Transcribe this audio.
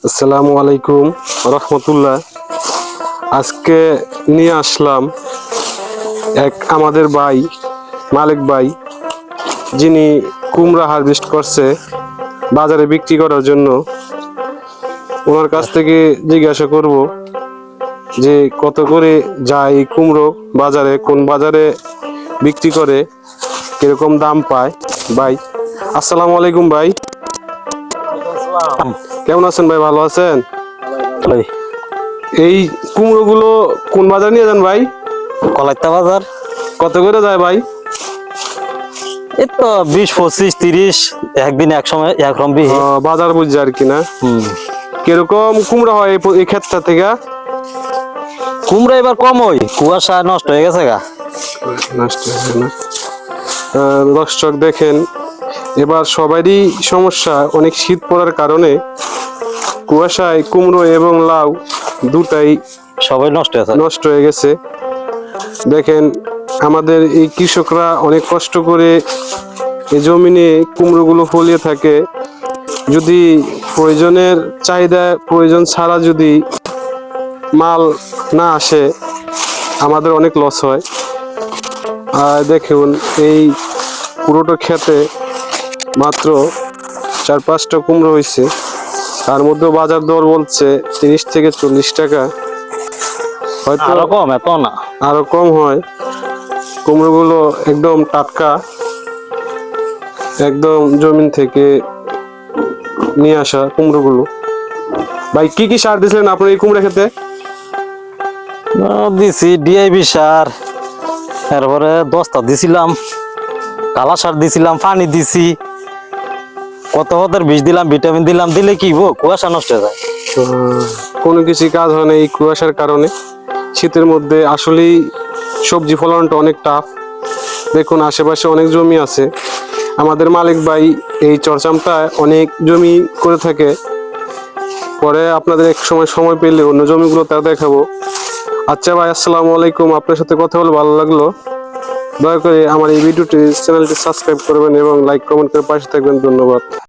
আসসালামু আলাইকুম রহমতুল্লাহ। আজকে নিয়ে আসলাম এক আমাদের ভাই মালিক ভাই, যিনি কুমড়া হারভেস্ট করছে বাজারে বিক্রি করার জন্য। ওনার কাছ থেকে জিজ্ঞাসা করব যে কত করে যায় এই কুমড়ো বাজারে, কোন বাজারে বিক্রি করে, কিরকম দাম পায়। ভাই আসসালামু আলাইকুম। ভাই কেমন আছেন? ভাই ভালো আছেন? এই কুমড়ো গুলো কোন বাজার নিয়ে যান ভাই? কলাইতা বাজার। কত করে যায় ভাই? এই তো 20, 25, 30 একদিন এক সময় একরকম বিহি। বাজার বুঝছে আর কি না। কিরকম কুমড়া হয় এই ক্ষেতটা থেকে? কুমড়া এবার কম ওই কুয়াশা নষ্ট হয়ে গেছে গা। নষ্ট হয়ে না। দর্শক দেখেন, এবার সবারই সমস্যা, অনেক শীত পড়ার কারণে কুয়াশায় কুমড়ো এবং লাউ দুটাই সবাই নষ্ট হয়ে গেছে। দেখেন, আমাদের এই কৃষকরা অনেক কষ্ট করে এই জমিনে কুমড়োগুলো ফলিয়ে থাকে। যদি প্রয়োজনের চাহিদা প্রয়োজন ছাড়া যদি মাল না আসে, আমাদের অনেক লস হয়। আর দেখুন, এই পুরোটা খেতে মাত্র 4-5টা কুমড়ো হয়েছে। তার মধ্যে বাজার দর বলছে 30 থেকে 40 টাকা, হয়তো আরো কম, এত না, আরো কম হয়। কুমড়োগুলো একদম টাটকা, একদম জমিন থেকে নিয়ে আসা কুমড়োগুলো। ভাই কি কি সার দিয়েছিলেন আপনার এই কুমড়া খেতে? দিছি ডিআইবি সার, তারপরে দস্তা দিছিলাম, কালা সার দিছিলাম, পানি দিছি, কত হদের বিষ দিলাম, ভিটামিন দিলাম। দিলে কি কুয়াশা নষ্ট হয়ে যায়। কোনো কিছু কাজ হয় না এই কুয়াশার কারণে। শীতের মধ্যে আসলেই সবজি ফলানোটা অনেক টাফ। দেখুন, আশেপাশে অনেক জমি আছে। আমাদের মালিক ভাই এই চরচামটায় অনেক জমি করে থাকে। পরে আপনাদের এক সময় পেলে অন্য জমিগুলো তা দেখাবো। আচ্ছা ভাই, আসসালামু আলাইকুম। আপনার সাথে কথা বলে ভালো লাগলো। দয়া করে আমার এই চ্যানেলটি সাবস্ক্রাইব করবেন এবং লাইক কমেন্ট করে পাশে থাকবেন। ধন্যবাদ।